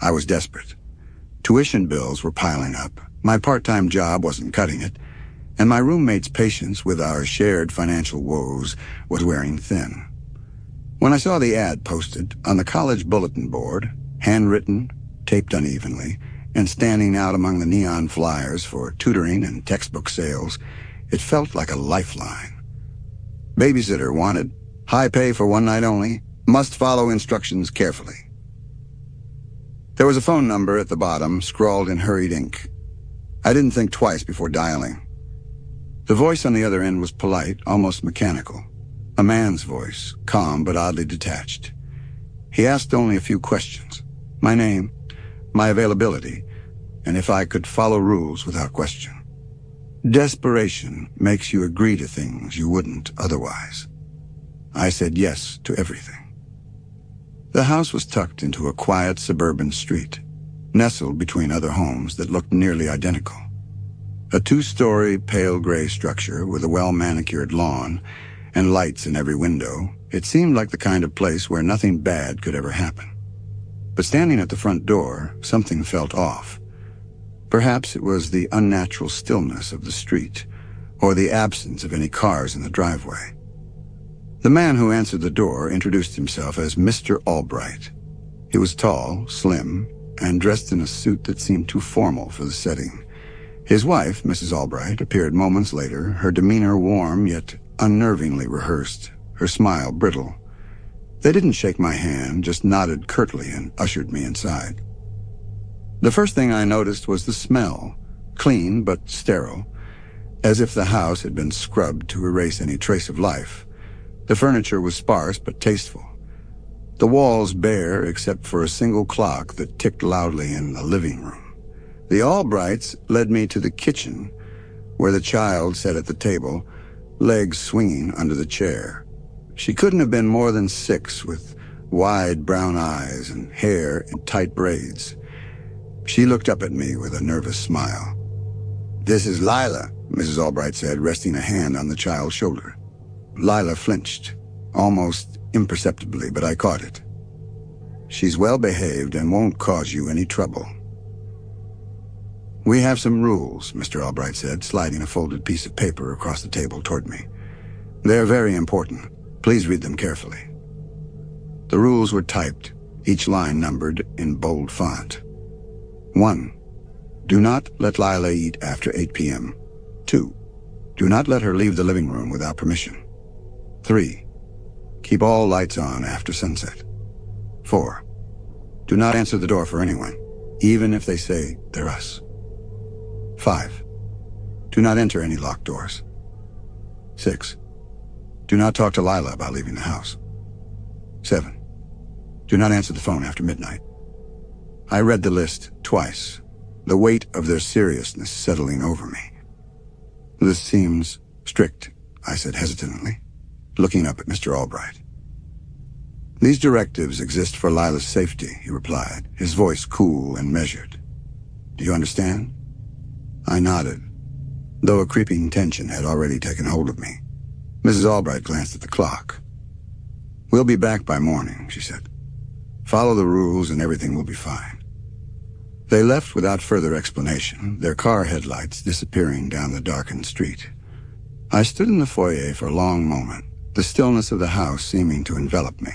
I was desperate. Tuition bills were piling up, my part-time job wasn't cutting it, and my roommate's patience with our shared financial woes was wearing thin. When I saw the ad posted on the college bulletin board, handwritten, taped unevenly, and standing out among the neon flyers for tutoring and textbook sales, it felt like a lifeline. Babysitter wanted, high pay for one night only, must follow instructions carefully. There was a phone number at the bottom, scrawled in hurried ink. I didn't think twice before dialing. The voice on the other end was polite, almost mechanical. A man's voice, calm but oddly detached. He asked only a few questions. My name, my availability, and if I could follow rules without question. Desperation makes you agree to things you wouldn't otherwise. I said yes to everything. The house was tucked into a quiet suburban street, nestled between other homes that looked nearly identical. A two-story, pale gray structure with a well-manicured lawn and lights in every window, it seemed like the kind of place where nothing bad could ever happen. But standing at the front door, something felt off. Perhaps it was the unnatural stillness of the street, or the absence of any cars in the driveway. The man who answered the door introduced himself as Mr. Albright. He was tall, slim, and dressed in a suit that seemed too formal for the setting. His wife, Mrs. Albright, appeared moments later, her demeanor warm yet unnervingly rehearsed, her smile brittle. They didn't shake my hand, just nodded curtly and ushered me inside. The first thing I noticed was the smell, clean but sterile, as if the house had been scrubbed to erase any trace of life. The furniture was sparse but tasteful. The walls bare except for a single clock that ticked loudly in the living room. The Albrights led me to the kitchen, where the child sat at the table, legs swinging under the chair. She couldn't have been more than 6, with wide brown eyes and hair in tight braids. She looked up at me with a nervous smile. "This is Lila," Mrs. Albright said, resting a hand on the child's shoulder. Lila flinched, almost imperceptibly, but I caught it. "She's well behaved and won't cause you any trouble." "We have some rules," Mr. Albright said, sliding a folded piece of paper across the table toward me. "They're very important. Please read them carefully." The rules were typed, each line numbered in bold font. 1. Do not let Lila eat after 8 p.m. 2. Do not let her leave the living room without permission. 3. Keep all lights on after sunset. 4. Do not answer the door for anyone, even if they say they're us. 5. Do not enter any locked doors. 6. Do not talk to Lila about leaving the house. 7. Do not answer the phone after midnight. I read the list twice, the weight of their seriousness settling over me. "This seems strict," I said hesitantly, looking up at Mr. Albright. "These directives exist for Lila's safety," he replied, his voice cool and measured. "Do you understand?" I nodded, though a creeping tension had already taken hold of me. Mrs. Albright glanced at the clock. "We'll be back by morning," she said. "Follow the rules and everything will be fine." They left without further explanation, their car headlights disappearing down the darkened street. I stood in the foyer for a long moment, the stillness of the house seeming to envelop me.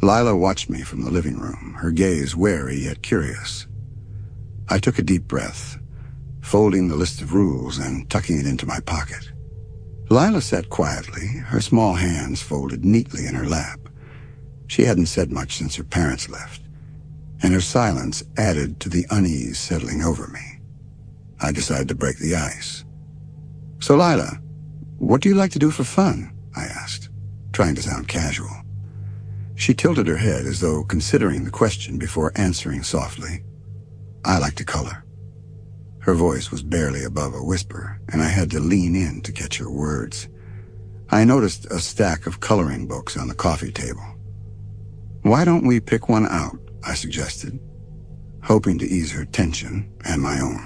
Lila watched me from the living room, her gaze wary yet curious. I took a deep breath, folding the list of rules and tucking it into my pocket. Lila sat quietly, her small hands folded neatly in her lap. She hadn't said much since her parents left, and her silence added to the unease settling over me. I decided to break the ice. "So, Lila, what do you like to do for fun?" I asked, trying to sound casual. She tilted her head as though considering the question before answering softly. "I like to color." Her voice was barely above a whisper, and I had to lean in to catch her words. I noticed a stack of coloring books on the coffee table. "Why don't we pick one out?" I suggested, hoping to ease her tension and my own.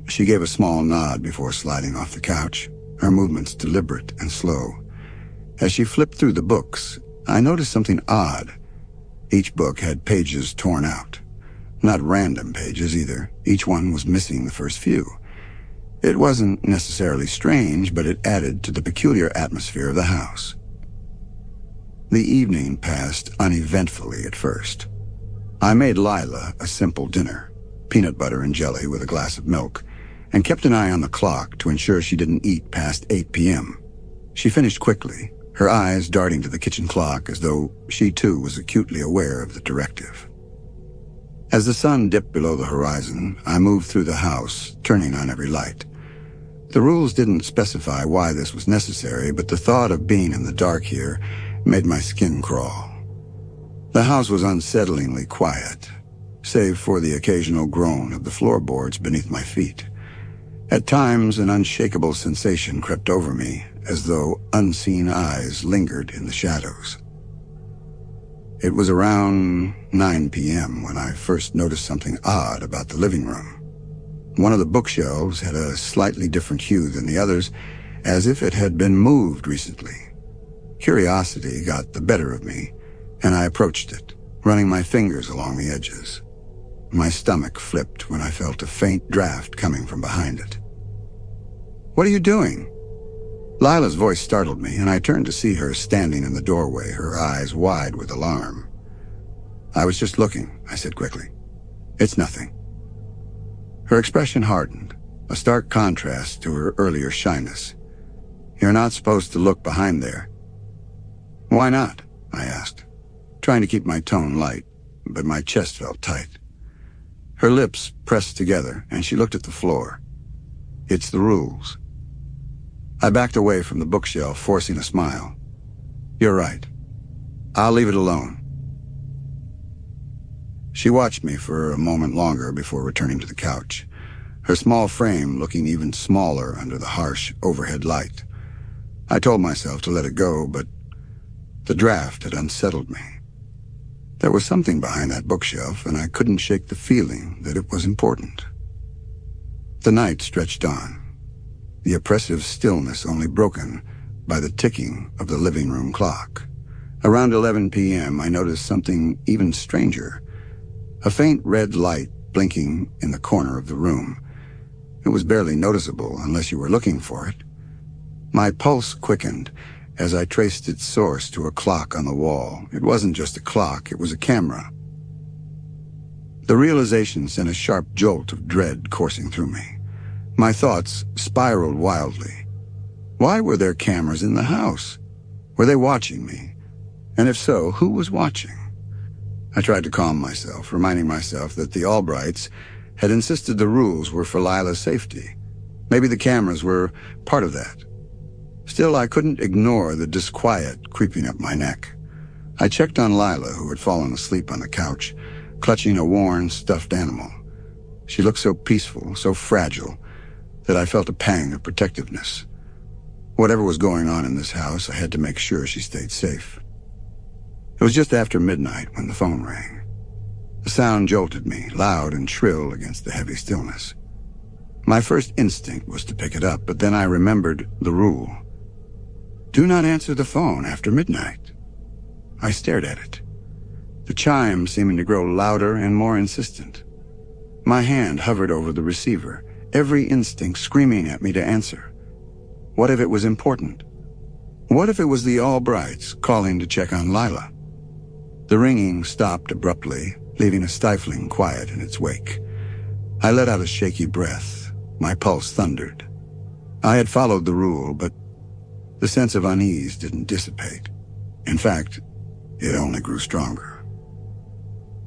She gave a small nod before sliding off the couch, her movements deliberate and slow. As she flipped through the books, I noticed something odd. Each book had pages torn out, Not random pages either. Each one was missing the first few. It wasn't necessarily strange, but it added to the peculiar atmosphere of the house. The evening passed uneventfully at first. I made Lila a simple dinner, peanut butter and jelly with a glass of milk, and kept an eye on the clock to ensure she didn't eat past 8 p.m. She finished quickly, her eyes darting to the kitchen clock as though she too was acutely aware of the directive. As the sun dipped below the horizon, I moved through the house, turning on every light. The rules didn't specify why this was necessary, but the thought of being in the dark here made my skin crawl. The house was unsettlingly quiet, save for the occasional groan of the floorboards beneath my feet. At times, an unshakable sensation crept over me, as though unseen eyes lingered in the shadows. It was around 9 p.m. when I first noticed something odd about the living room. One of the bookshelves had a slightly different hue than the others, as if it had been moved recently. Curiosity got the better of me, and I approached it, running my fingers along the edges. My stomach flipped when I felt a faint draft coming from behind it. "What are you doing?" Lila's voice startled me, and I turned to see her standing in the doorway, her eyes wide with alarm. "I was just looking," I said quickly. "It's nothing." Her expression hardened, a stark contrast to her earlier shyness. "You're not supposed to look behind there." "Why not?" I asked, trying to keep my tone light, but my chest felt tight. Her lips pressed together, and she looked at the floor. "It's the rules." I backed away from the bookshelf, forcing a smile. "You're right. I'll leave it alone." She watched me for a moment longer before returning to the couch, her small frame looking even smaller under the harsh overhead light. I told myself to let it go, but the draft had unsettled me. There was something behind that bookshelf, and I couldn't shake the feeling that it was important. The night stretched on, the oppressive stillness only broken by the ticking of the living room clock. Around 11 p.m., I noticed something even stranger, a faint red light blinking in the corner of the room. It was barely noticeable unless you were looking for it. My pulse quickened as I traced its source to a clock on the wall. It wasn't just a clock, it was a camera. The realization sent a sharp jolt of dread coursing through me. My thoughts spiraled wildly. Why were there cameras in the house? Were they watching me? And if so, who was watching? I tried to calm myself, reminding myself that the Albrights had insisted the rules were for Lila's safety. Maybe the cameras were part of that. Still, I couldn't ignore the disquiet creeping up my neck. I checked on Lila, who had fallen asleep on the couch, clutching a worn, stuffed animal. She looked so peaceful, so fragile, that I felt a pang of protectiveness. Whatever was going on in this house, I had to make sure she stayed safe. It was just after midnight when the phone rang. The sound jolted me, loud and shrill against the heavy stillness. My first instinct was to pick it up, but then I remembered the rule. Do not answer the phone after midnight. I stared at it, the chime seeming to grow louder and more insistent. My hand hovered over the receiver, every instinct screaming at me to answer. What if it was important? What if it was the Albrights calling to check on Lila? The ringing stopped abruptly, leaving a stifling quiet in its wake. I let out a shaky breath. My pulse thundered. I had followed the rule, but the sense of unease didn't dissipate. In fact, it only grew stronger.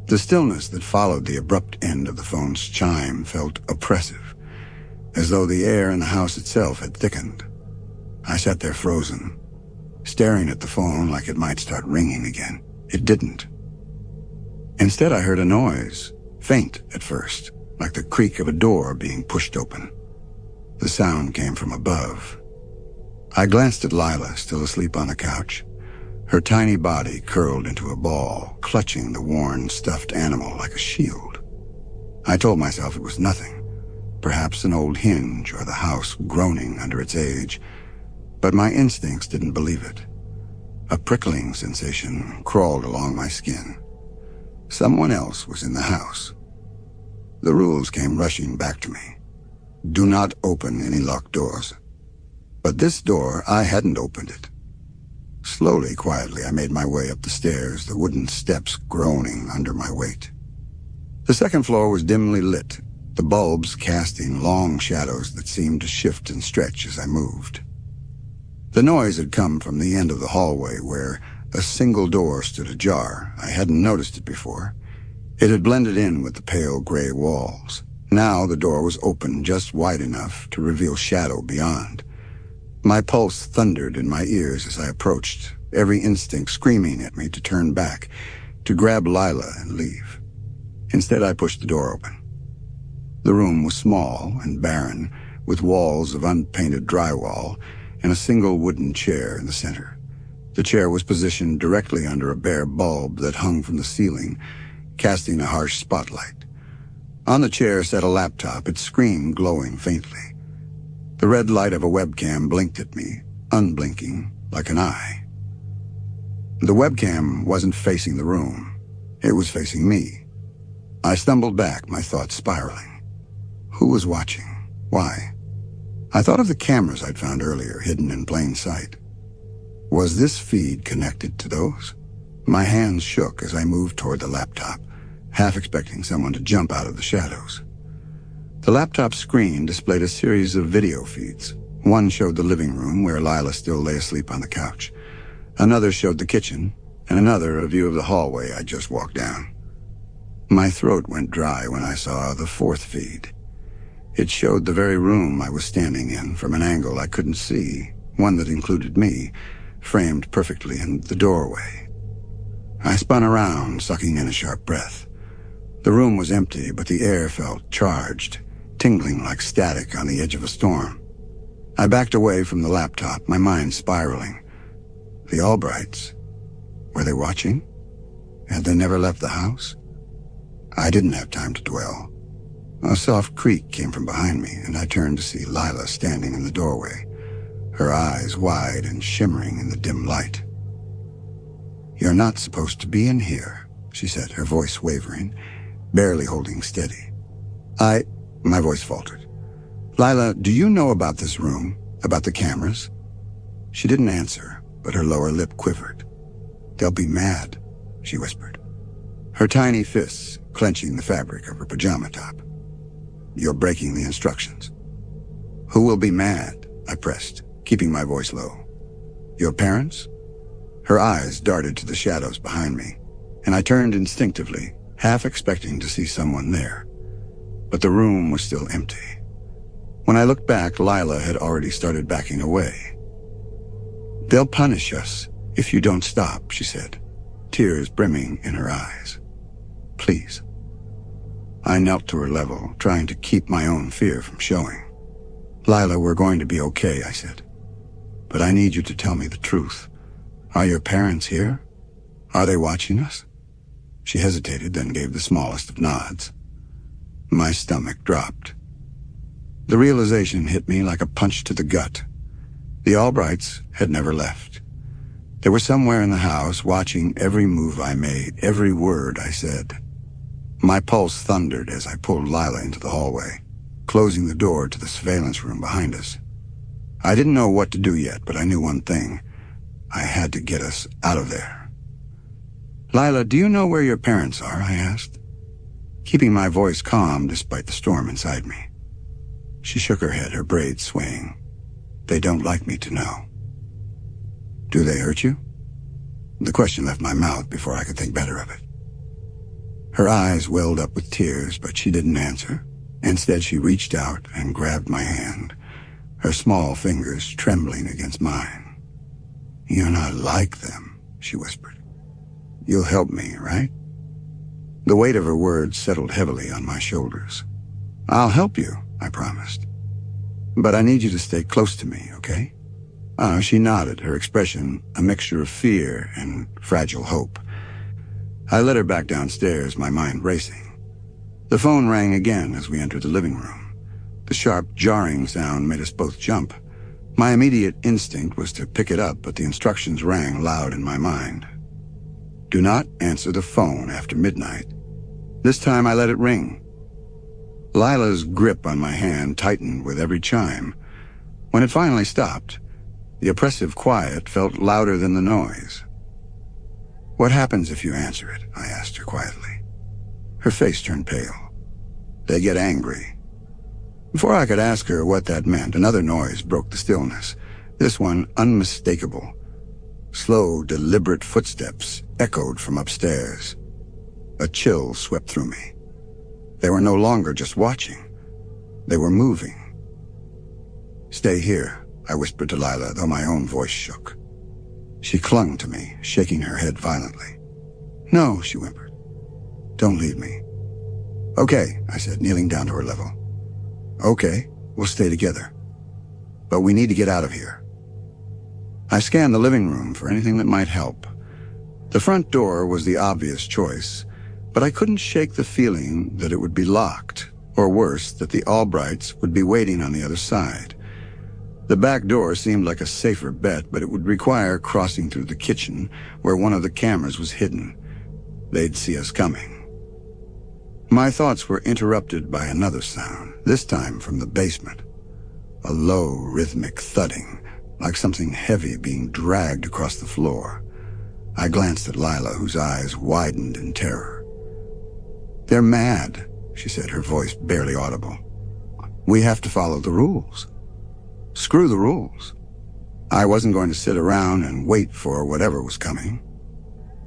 The stillness that followed the abrupt end of the phone's chime felt oppressive, as though the air in the house itself had thickened. I sat there frozen, staring at the phone like it might start ringing again. It didn't. Instead, I heard a noise, faint at first, like the creak of a door being pushed open. The sound came from above. I glanced at Lila, still asleep on the couch, her tiny body curled into a ball, clutching the worn, stuffed animal like a shield. I told myself it was nothing, perhaps an old hinge or the house groaning under its age, but my instincts didn't believe it. A prickling sensation crawled along my skin. Someone else was in the house, The rules came rushing back to me. Do not open any locked doors. But this door, I hadn't opened it. Slowly, quietly, I made my way up the stairs, the wooden steps groaning under my weight. The second floor was dimly lit, the bulbs casting long shadows that seemed to shift and stretch as I moved. The noise had come from the end of the hallway where a single door stood ajar. I hadn't noticed it before. It had blended in with the pale gray walls. Now the door was open just wide enough to reveal shadow beyond. My pulse thundered in my ears as I approached, every instinct screaming at me to turn back, to grab Lila and leave. Instead, I pushed the door open. The room was small and barren, with walls of unpainted drywall and a single wooden chair in the center. The chair was positioned directly under a bare bulb that hung from the ceiling, casting a harsh spotlight. On the chair sat a laptop, its screen glowing faintly. The red light of a webcam blinked at me, unblinking, like an eye. The webcam wasn't facing the room. It was facing me. I stumbled back, my thoughts spiraling. Who was watching? Why? I thought of the cameras I'd found earlier, hidden in plain sight. Was this feed connected to those? My hands shook as I moved toward the laptop, half expecting someone to jump out of the shadows. The laptop screen displayed a series of video feeds. One showed the living room where Lila still lay asleep on the couch. Another showed the kitchen, and another a view of the hallway I'd just walked down. My throat went dry when I saw the fourth feed. It showed the very room I was standing in from an angle I couldn't see, one that included me, framed perfectly in the doorway. I spun around, sucking in a sharp breath. The room was empty, but the air felt charged, tingling like static on the edge of a storm. I backed away from the laptop, my mind spiraling. The Albrights. Were they watching? Had they never left the house? I didn't have time to dwell. A soft creak came from behind me, and I turned to see Lila standing in the doorway, her eyes wide and shimmering in the dim light. "You're not supposed to be in here," she said, her voice wavering, barely holding steady. My voice faltered. "Lila, do you know about this room? About the cameras?" She didn't answer, but her lower lip quivered. "They'll be mad," she whispered, her tiny fists clenching the fabric of her pajama top. "You're breaking the instructions." "Who will be mad?" I pressed, keeping my voice low. "Your parents?" Her eyes darted to the shadows behind me, and I turned instinctively, half expecting to see someone there. But the room was still empty. When I looked back, Lila had already started backing away. "They'll punish us if you don't stop," she said, tears brimming in her eyes. "Please." I knelt to her level, trying to keep my own fear from showing. "Lila, we're going to be okay," I said. "But I need you to tell me the truth. Are your parents here? Are they watching us?" She hesitated, then gave the smallest of nods. My stomach dropped. The realization hit me like a punch to the gut. The Albrights had never left. They were somewhere in the house, watching every move I made, every word I said. My pulse thundered as I pulled Lila into the hallway, closing the door to the surveillance room behind us. I didn't know what to do yet, but I knew one thing. I had to get us out of there. "Lila, do you know where your parents are?" I asked, keeping my voice calm despite the storm inside me. She shook her head, her braids swaying. "They don't like me to know." "Do they hurt you?" The question left my mouth before I could think better of it. Her eyes welled up with tears, but she didn't answer. Instead, she reached out and grabbed my hand, her small fingers trembling against mine. "You're not like them," she whispered. "You'll help me, right?" The weight of her words settled heavily on my shoulders. "I'll help you," I promised. "But I need you to stay close to me, okay?" She nodded, her expression a mixture of fear and fragile hope. I led her back downstairs, my mind racing. The phone rang again as we entered the living room. The sharp, jarring sound made us both jump. My immediate instinct was to pick it up, but the instructions rang loud in my mind. "Do not answer the phone after midnight." This time I let it ring. Lila's grip on my hand tightened with every chime. When it finally stopped, the oppressive quiet felt louder than the noise. "What happens if you answer it?" I asked her quietly. Her face turned pale. "They get angry." Before I could ask her what that meant, another noise broke the stillness, this one unmistakable. Slow, deliberate footsteps echoed from upstairs. A chill swept through me. They were no longer just watching. They were moving. "Stay here," I whispered to Lila, though my own voice shook. She clung to me, shaking her head violently. "No," she whimpered. "Don't leave me." "Okay," I said, kneeling down to her level. "Okay, we'll stay together. But we need to get out of here." I scanned the living room for anything that might help. The front door was the obvious choice, but I couldn't shake the feeling that it would be locked, or worse, that the Albrights would be waiting on the other side. The back door seemed like a safer bet, but it would require crossing through the kitchen, where one of the cameras was hidden. They'd see us coming. My thoughts were interrupted by another sound, this time from the basement. A low, rhythmic thudding, like something heavy being dragged across the floor. I glanced at Lila, whose eyes widened in terror. "They're mad," she said, her voice barely audible. "We have to follow the rules." Screw the rules. I wasn't going to sit around and wait for whatever was coming.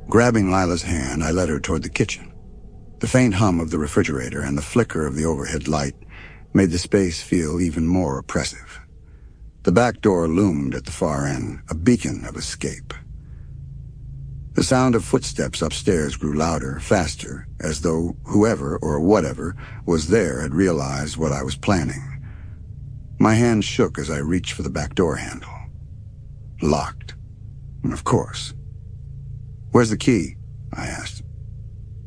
Grabbing Lila's hand, I led her toward the kitchen. The faint hum of the refrigerator and the flicker of the overhead light made the space feel even more oppressive. The back door loomed at the far end, a beacon of escape. The sound of footsteps upstairs grew louder, faster, as though whoever or whatever was there had realized what I was planning. My hand shook as I reached for the back door handle. Locked. Of course. "Where's the key?" I asked,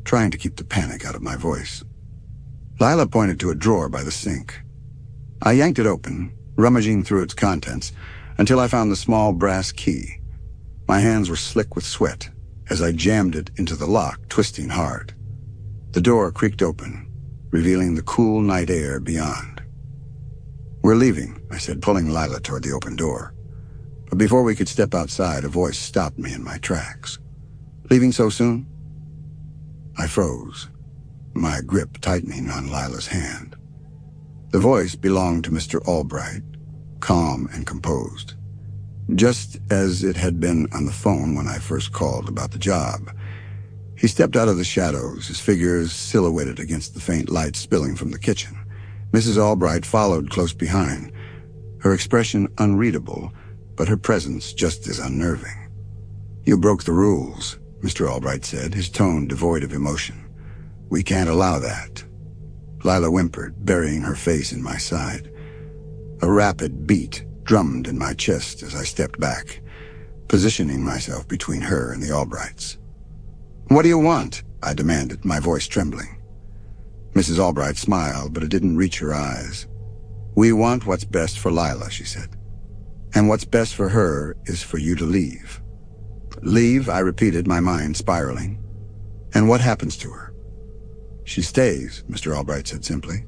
trying to keep the panic out of my voice. Lila pointed to a drawer by the sink. I yanked it open, rummaging through its contents, until I found the small brass key. My hands were slick with sweat as I jammed it into the lock, twisting hard. The door creaked open, revealing the cool night air beyond. "We're leaving," I said, pulling Lila toward the open door. But before we could step outside, a voice stopped me in my tracks. "Leaving so soon?" I froze, my grip tightening on Lila's hand. The voice belonged to Mr. Albright, calm and composed, just as it had been on the phone when I first called about the job. He stepped out of the shadows, his figure silhouetted against the faint light spilling from the kitchen. Mrs. Albright followed close behind, her expression unreadable, but her presence just as unnerving. "You broke the rules," Mr. Albright said, his tone devoid of emotion. "We can't allow that." Lila whimpered, burying her face in my side. A rapid beat drummed in my chest as I stepped back, positioning myself between her and the Albrights. "What do you want?" I demanded, my voice trembling. Mrs. Albright smiled, but it didn't reach her eyes. "We want what's best for Lila," she said. "And what's best for her is for you to leave." "Leave?" I repeated, my mind spiraling. "And what happens to her?" "She stays," Mr. Albright said simply.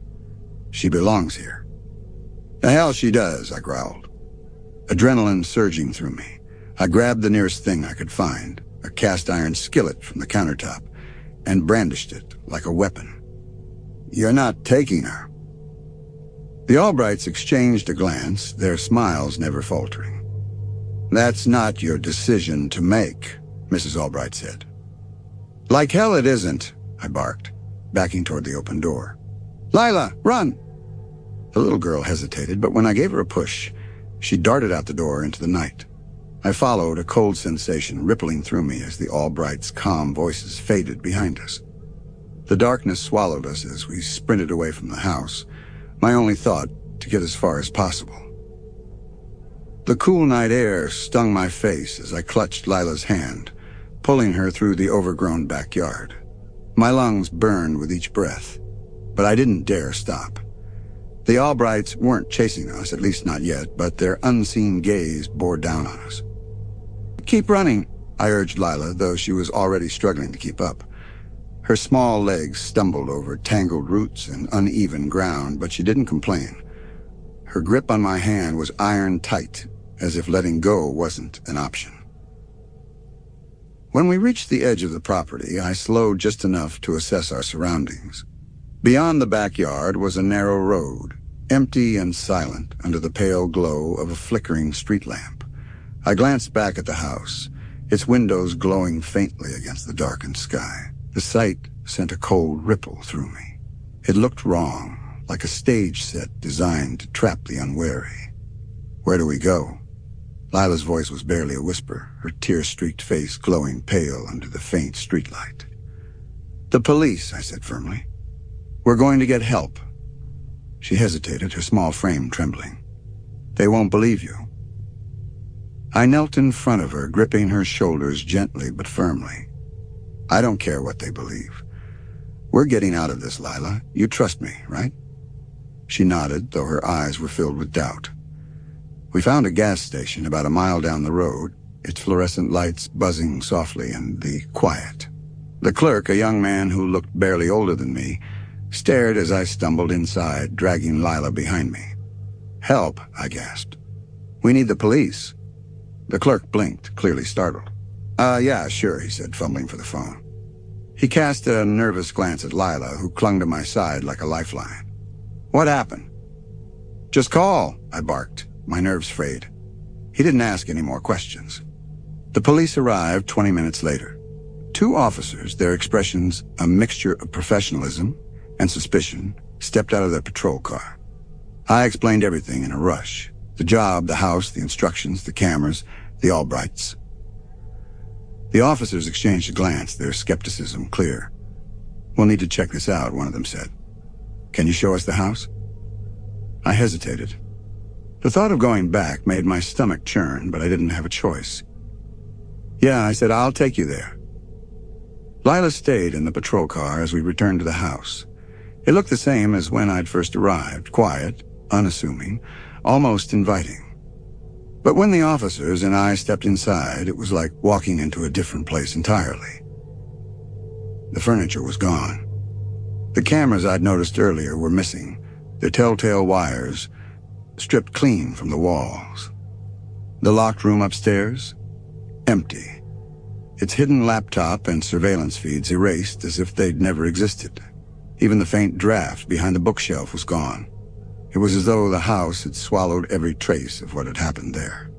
"She belongs here." "The hell she does," I growled. Adrenaline surging through me, I grabbed the nearest thing I could find, a cast-iron skillet from the countertop, and brandished it like a weapon. "You're not taking her." The Albrights exchanged a glance, their smiles never faltering. "That's not your decision to make," Mrs. Albright said. "Like hell it isn't," I barked, backing toward the open door. "Lila, run!" The little girl hesitated, but when I gave her a push, she darted out the door into the night. I followed, a cold sensation rippling through me as the Albrights' calm voices faded behind us. The darkness swallowed us as we sprinted away from the house, my only thought to get as far as possible. The cool night air stung my face as I clutched Lila's hand, pulling her through the overgrown backyard. My lungs burned with each breath, but I didn't dare stop. The Albrights weren't chasing us, at least not yet, but their unseen gaze bore down on us. "Keep running," I urged Lila, though she was already struggling to keep up. Her small legs stumbled over tangled roots and uneven ground, but she didn't complain. Her grip on my hand was iron tight, as if letting go wasn't an option. When we reached the edge of the property, I slowed just enough to assess our surroundings. Beyond the backyard was a narrow road, empty and silent under the pale glow of a flickering street lamp. I glanced back at the house, its windows glowing faintly against the darkened sky. The sight sent a cold ripple through me. It looked wrong, like a stage set designed to trap the unwary. "Where do we go?" Lila's voice was barely a whisper, her tear-streaked face glowing pale under the faint streetlight. "The police," I said firmly. "We're going to get help." She hesitated, her small frame trembling. "They won't believe you." I knelt in front of her, gripping her shoulders gently but firmly. "I don't care what they believe. We're getting out of this, Lila. You trust me, right?" She nodded, though her eyes were filled with doubt. We found a gas station about a mile down the road, its fluorescent lights buzzing softly in the quiet. The clerk, a young man who looked barely older than me, stared as I stumbled inside, dragging Lila behind me. "Help," I gasped. "We need the police." The clerk blinked, clearly startled. Yeah, sure," he said, fumbling for the phone. He cast a nervous glance at Lila, who clung to my side like a lifeline. "What happened?" "Just call," I barked, my nerves frayed. He didn't ask any more questions. The police arrived 20 minutes later. 2 officers, their expressions a mixture of professionalism and suspicion, stepped out of their patrol car. I explained everything in a rush. The job, the house, the instructions, the cameras, the Albrights. The officers exchanged a glance, their skepticism clear. "We'll need to check this out," one of them said. "Can you show us the house?" I hesitated. The thought of going back made my stomach churn, but I didn't have a choice. "Yeah," I said, "I'll take you there." Lila stayed in the patrol car as we returned to the house. It looked the same as when I'd first arrived, quiet, unassuming, almost inviting. But when the officers and I stepped inside, it was like walking into a different place entirely. The furniture was gone. The cameras I'd noticed earlier were missing, their telltale wires stripped clean from the walls. The locked room upstairs? Empty. Its hidden laptop and surveillance feeds erased as if they'd never existed. Even the faint draft behind the bookshelf was gone. It was as though the house had swallowed every trace of what had happened there.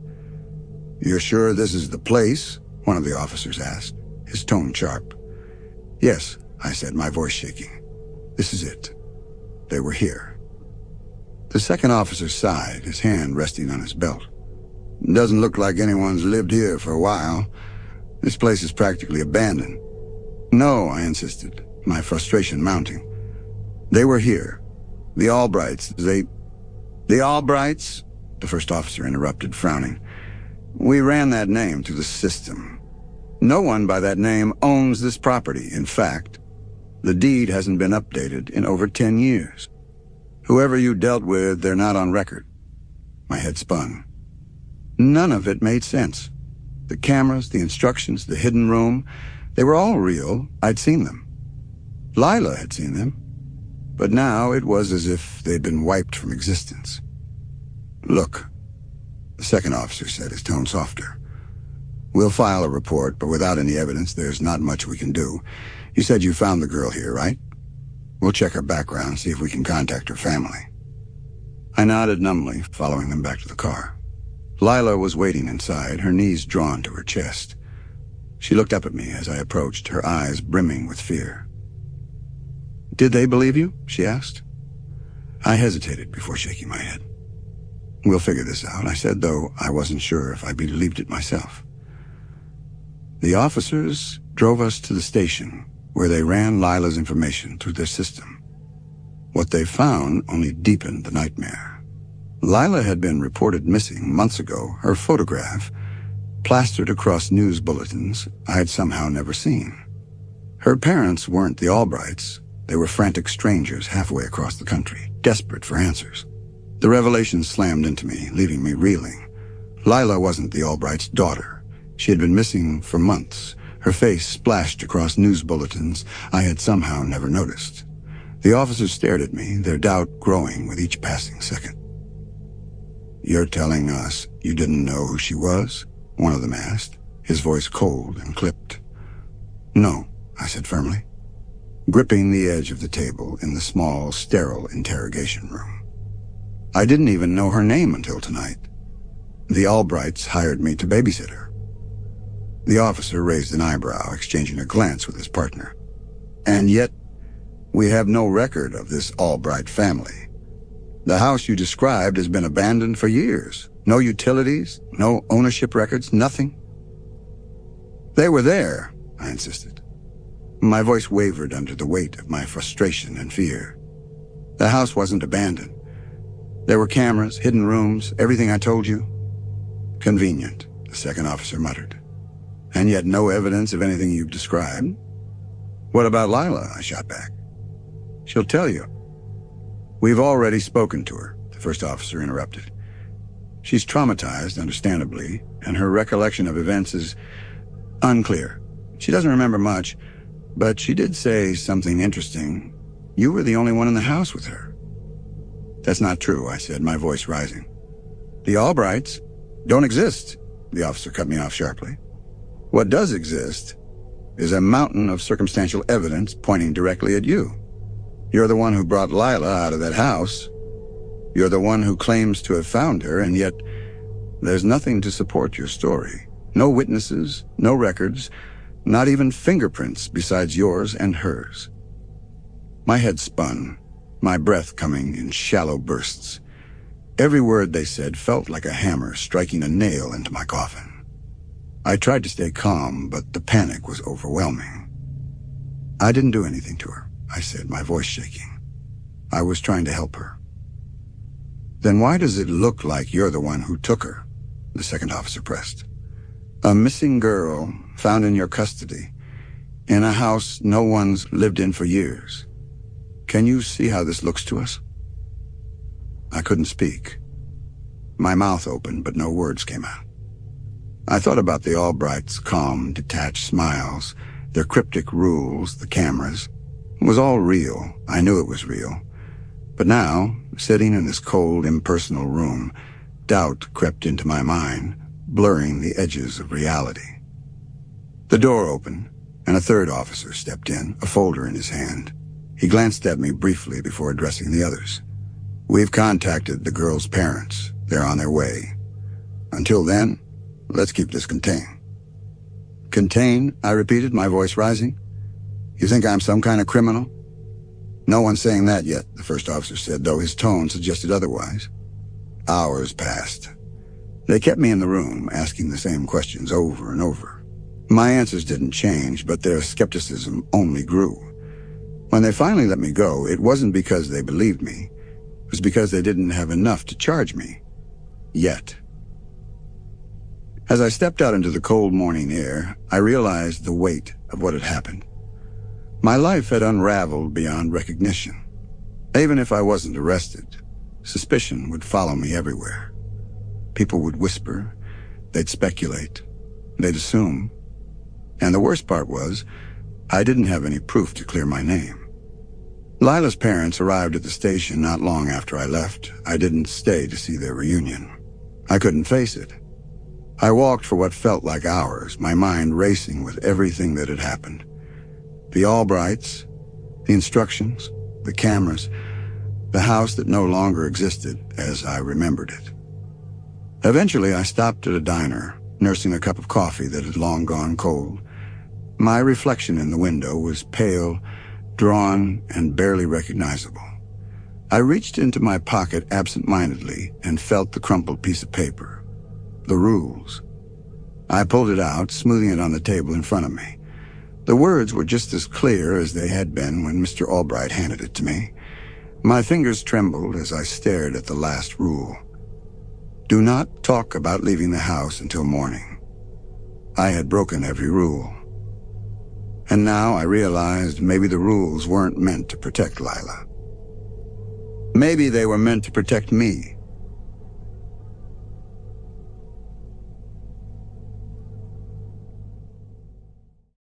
"You're sure this is the place?" one of the officers asked, his tone sharp. "Yes," I said, my voice shaking. "This is it. They were here." The second officer sighed, his hand resting on his belt. "Doesn't look like anyone's lived here for a while. This place is practically abandoned." "No," I insisted, my frustration mounting. "They were here. The Albrights, The Albrights?" the first officer interrupted, frowning. "We ran that name through the system. No one by that name owns this property. In fact, the deed hasn't been updated in over 10 years. Whoever you dealt with, they're not on record." My head spun. None of it made sense. The cameras, the instructions, the hidden room, they were all real. I'd seen them. Lila had seen them. But now it was as if they'd been wiped from existence. "Look," the second officer said, his tone softer. "We'll file a report, but without any evidence, there's not much we can do. You said you found the girl here, right? We'll check her background, see if we can contact her family." I nodded numbly, following them back to the car. Lila was waiting inside, her knees drawn to her chest. She looked up at me as I approached, her eyes brimming with fear. "Did they believe you?" she asked. I hesitated before shaking my head. "We'll figure this out," I said, though I wasn't sure if I believed it myself. The officers drove us to the station, where they ran Lila's information through their system. What they found only deepened the nightmare. Lila had been reported missing months ago, her photograph, plastered across news bulletins I had somehow never seen. Her parents weren't the Albrights. They were frantic strangers halfway across the country, desperate for answers. The revelation slammed into me, leaving me reeling. Lila wasn't the Albrights' daughter. She had been missing for months, Her face splashed across news bulletins I had somehow never noticed. The officers stared at me, their doubt growing with each passing second. "You're telling us you didn't know who she was?" one of them asked, his voice cold and clipped. "No," I said firmly, gripping the edge of the table in the small, sterile interrogation room. "I didn't even know her name until tonight. The Albrights hired me to babysit her." The officer raised an eyebrow, exchanging a glance with his partner. "And yet, we have no record of this Albright family. The house you described has been abandoned for years. No utilities, no ownership records, nothing." "They were there," I insisted. My voice wavered under the weight of my frustration and fear. "The house wasn't abandoned. There were cameras, hidden rooms, everything I told you." "Convenient," the second officer muttered. "And yet no evidence of anything you've described." "What about Lila?" I shot back. "She'll tell you." "We've already spoken to her," the first officer interrupted. "She's traumatized, understandably, and her recollection of events is unclear. She doesn't remember much, but she did say something interesting. You were the only one in the house with her." "That's not true," I said, my voice rising. "The Albrights don't exist," the officer cut me off sharply. "What does exist is a mountain of circumstantial evidence pointing directly at you. You're the one who brought Lila out of that house. You're the one who claims to have found her, and yet there's nothing to support your story. No witnesses, no records, not even fingerprints besides yours and hers." My head spun, my breath coming in shallow bursts. Every word they said felt like a hammer striking a nail into my coffin. I tried to stay calm, but the panic was overwhelming. "I didn't do anything to her," I said, my voice shaking. "I was trying to help her." "Then why does it look like you're the one who took her?" the second officer pressed. "A missing girl found in your custody, in a house no one's lived in for years. Can you see how this looks to us?" I couldn't speak. My mouth opened, but no words came out. I thought about the Albrights' calm, detached smiles, their cryptic rules, the cameras. It was all real. I knew it was real. But now, sitting in this cold, impersonal room, doubt crept into my mind, blurring the edges of reality. The door opened, and a third officer stepped in, a folder in his hand. He glanced at me briefly before addressing the others. "We've contacted the girl's parents. They're on their way. Until then, let's keep this contained." "Contained?" I repeated, my voice rising. "You think I'm some kind of criminal?" "No one's saying that yet," the first officer said, though his tone suggested otherwise. Hours passed. They kept me in the room, asking the same questions over and over. My answers didn't change, but their skepticism only grew. When they finally let me go, it wasn't because they believed me. It was because they didn't have enough to charge me. Yet. As I stepped out into the cold morning air, I realized the weight of what had happened. My life had unraveled beyond recognition. Even if I wasn't arrested, suspicion would follow me everywhere. People would whisper, they'd speculate, they'd assume. And the worst part was, I didn't have any proof to clear my name. Lila's parents arrived at the station not long after I left. I didn't stay to see their reunion. I couldn't face it. I walked for what felt like hours, my mind racing with everything that had happened. The Albrights, the instructions, the cameras, the house that no longer existed as I remembered it. Eventually, I stopped at a diner, nursing a cup of coffee that had long gone cold. My reflection in the window was pale, drawn, and barely recognizable. I reached into my pocket absent-mindedly and felt the crumpled piece of paper. The rules. I pulled it out, smoothing it on the table in front of me. The words were just as clear as they had been when Mr. Albright handed it to me. My fingers trembled as I stared at the last rule. Do not talk about leaving the house until morning. I had broken every rule. And now I realized maybe the rules weren't meant to protect Lila. Maybe they were meant to protect me.